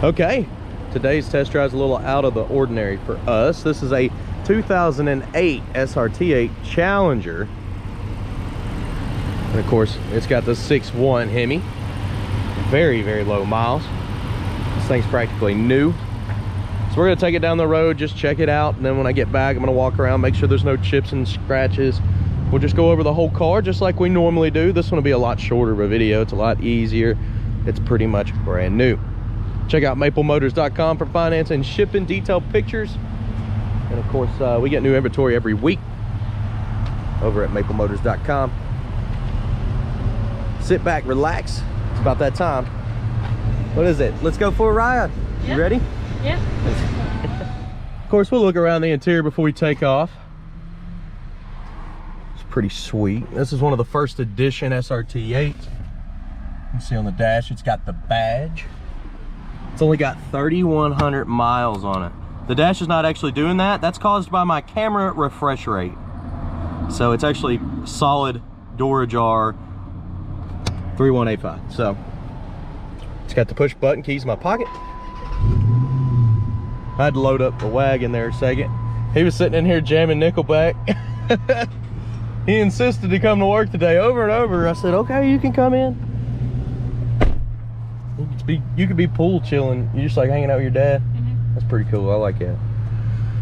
Okay, today's test drive is a little out of the ordinary for us. This is a 2008 SRT-8 Challenger. And of course, it's got the 6.1 Hemi. Very, very low miles. This thing's practically new. So we're gonna take it down the road, just check it out. And then when I get back, I'm gonna walk around, make sure there's no chips and scratches. We'll just go over the whole car just like we normally do. This one will be a lot shorter of a video. It's a lot easier. It's pretty much brand new. Check out maplemotors.com for finance and shipping, detailed pictures. And of course, we get new inventory every week over at maplemotors.com. Sit back, relax. It's about that time. What is it? Let's go for a ride. You ready? Yeah. Of course, we'll look around the interior before we take off. It's pretty sweet. This is one of the first edition SRT-8s. You can see on the dash, it's got the badge. It's only got 3,100 miles on it. The dash is not actually doing that. That's caused by my camera refresh rate. So it's actually solid door ajar 3185. So it's got the push button keys in my pocket. I had to load up the wagon there a second. He was sitting in here jamming Nickelback. He insisted to come to work today over and over. I said, okay, you can come in. You could be pool chilling. You're just like hanging out with your dad. That's pretty cool. I like that.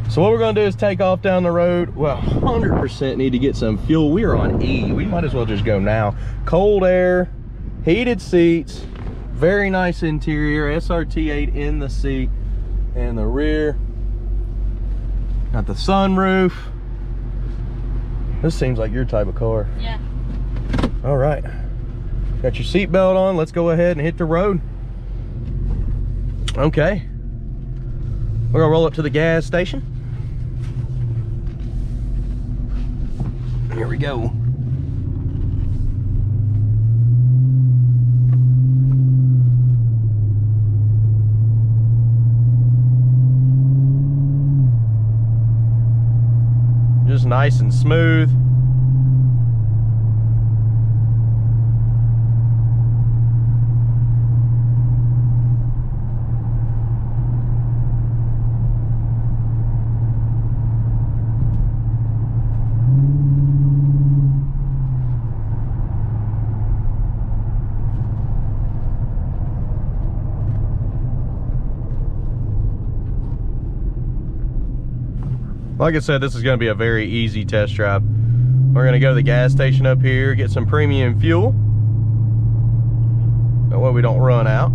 So what we're gonna do is take off down the road. Well, 100% need to get some fuel. We are on E. We might as well just go now. Cold air, heated seats, very nice interior. SRT-8 in the seat and the rear. Got the sunroof. This seems like your type of car. Yeah. All right. Got your seatbelt on. Let's go ahead and hit the road. Okay. We're gonna roll up to the gas station. Here we go. Just nice and smooth. Like I said, this is going to be a very easy test drive. We're going to go to the gas station up here, get some premium fuel. That way we don't run out.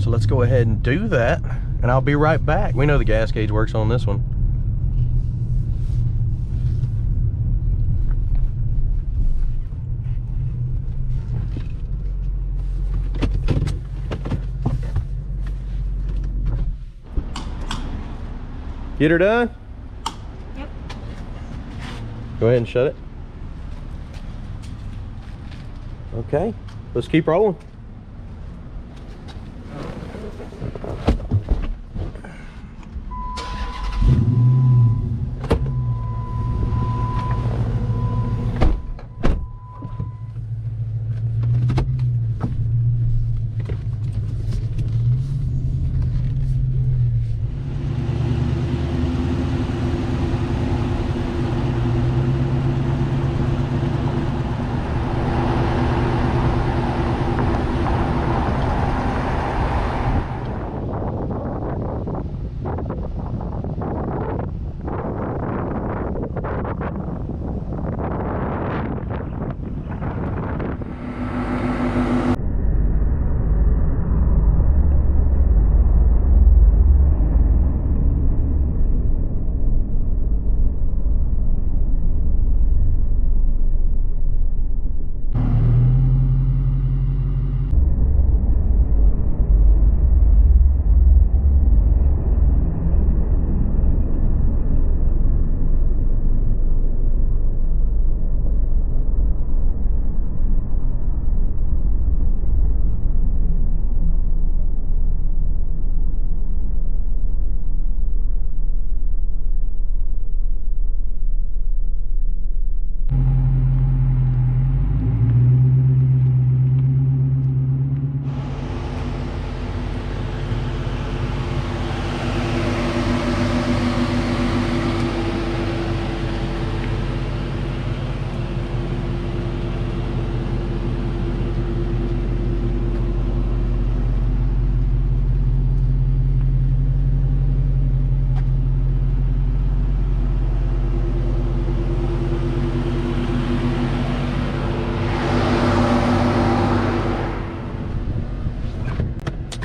So let's go ahead and do that, and I'll be right back. We know the gas gauge works on this one. Get her done? Yep. Go ahead and shut it. Okay, let's keep rolling.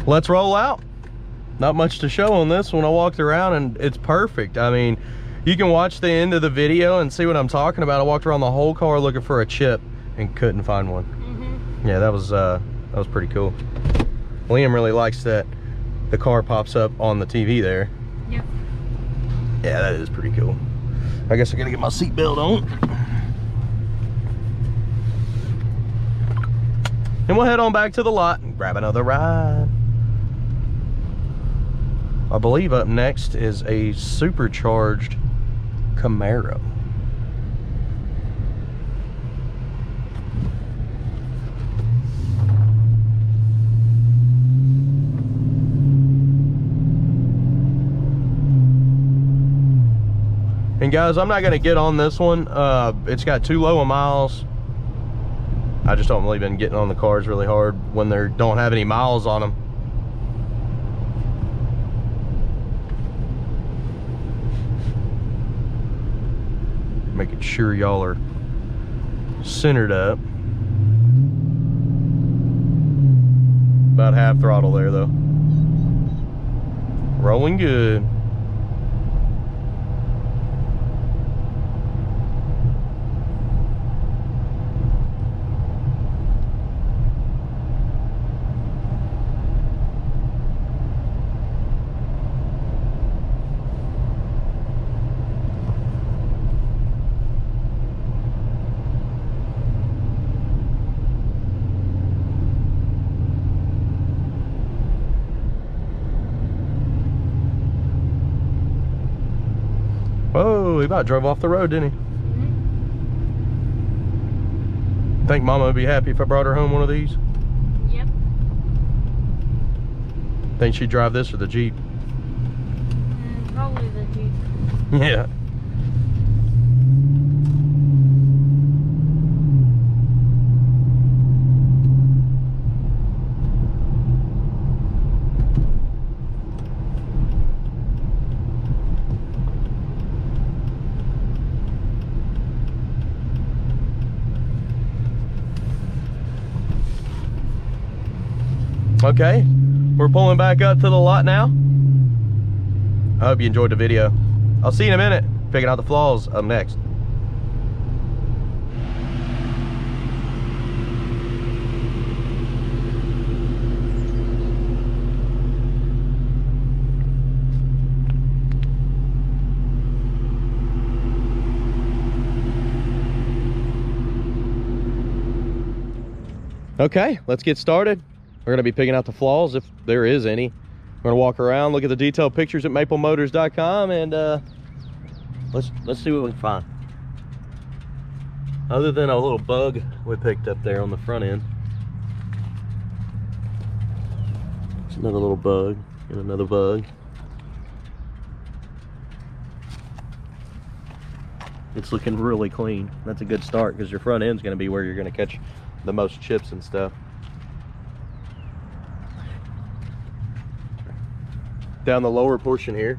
let's roll out. Not much to show on this one. I walked around and it's perfect. I mean, you can watch the end of the video and see what I'm talking about. I walked around the whole car looking for a chip and couldn't find one. Yeah, that was pretty cool. Liam really likes that the car pops up on the TV there. Yep. Yeah, that is pretty cool. I guess I gotta get my seatbelt on. And we'll head on back to the lot and grab another ride. I believe up next is a supercharged Camaro. And guys, I'm not gonna get on this one. It's got too low of miles. I just don't believe in getting on the cars really hard when they don't have any miles on them. Making sure y'all are centered up. About half throttle there though. Rolling good. Whoa, he about drove off the road, didn't he? Think Mama would be happy if I brought her home one of these? Yep. Think she'd drive this or the Jeep? Probably the Jeep. Yeah. Okay, we're pulling back up to the lot now. I hope you enjoyed the video. I'll see you in a minute. Picking out the flaws up next. Okay, let's get started. We're going to be picking out the flaws, if there is any. We're going to walk around, look at the detailed pictures at maplemotors.com, and let's see what we can find. Other than a little bug we picked up there on the front end. It's another little bug and another bug. It's looking really clean. That's a good start because your front end's going to be where you're going to catch the most chips and stuff. Down the lower portion here.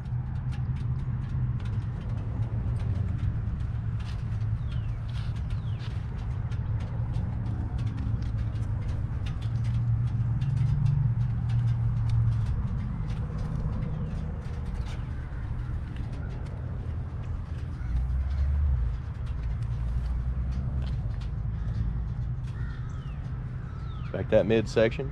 Back that midsection.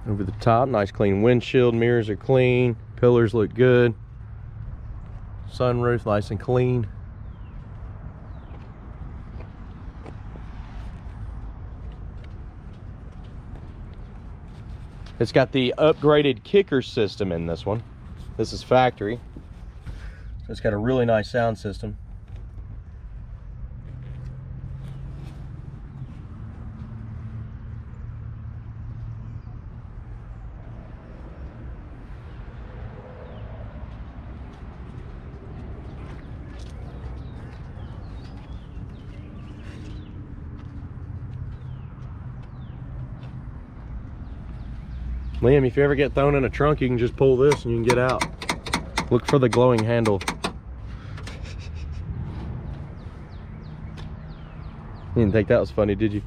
Over the top, nice clean windshield, mirrors are clean, pillars look good, sunroof nice and clean. It's got the upgraded kicker system in this one. This is factory, so it's got a really nice sound system. Liam, if you ever get thrown in a trunk, you can just pull this and you can get out. Look for the glowing handle. You didn't think that was funny, did you?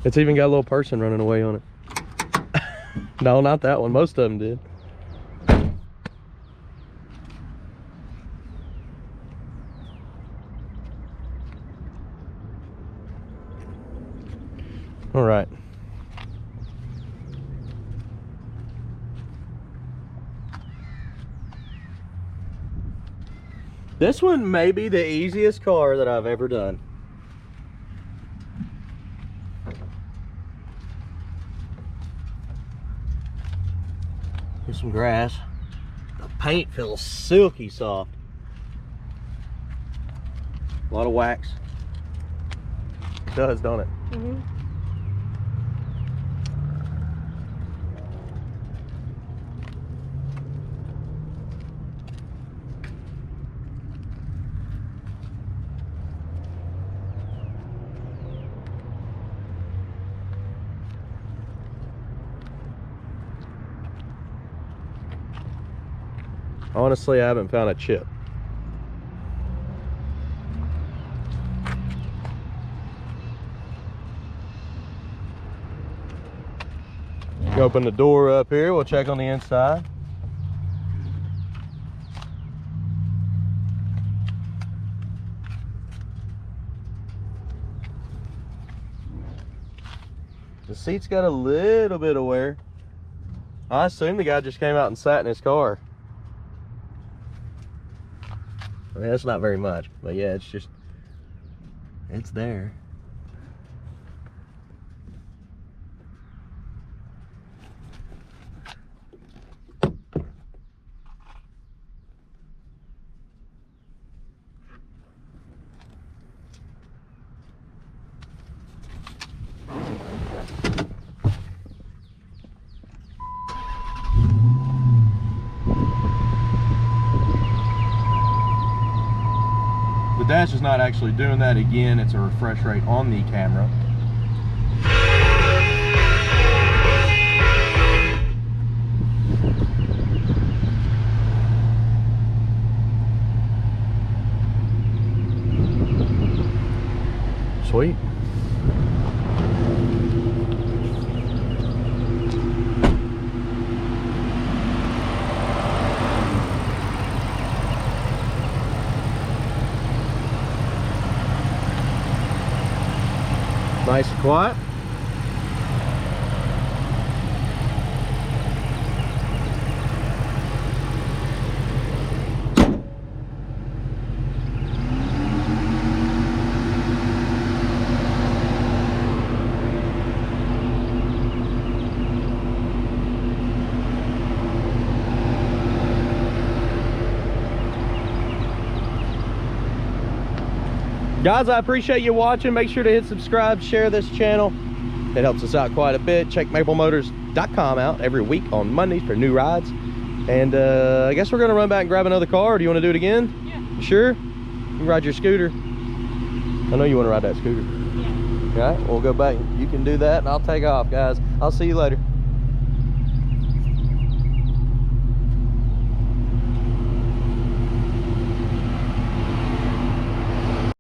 It's even got a little person running away on it. No, not that one. Most of them did. All right. This one may be the easiest car that I've ever done. Here's some grass. The paint feels silky soft. A lot of wax. It does, don't it? Mm-hmm. Honestly, I haven't found a chip. Open the door up here, we'll check on the inside. The seat's got a little bit of wear. I assume the guy just came out and sat in his car. I mean, that's not very much, but yeah, it's just, it's there. The dash is not actually doing that again, it's a refresh rate on the camera. Sweet. Nice and quiet. Guys, I appreciate you watching. Make sure to hit subscribe, share this channel. It helps us out quite a bit. Check maplemotors.com out every week on Mondays for new rides. And I guess we're gonna run back and grab another car. Or do you want to do it again? Yeah. You sure? You can ride your scooter. I know you want to ride that scooter. Yeah. All right, we'll go back. You can do that and I'll take off, guys. I'll see you later.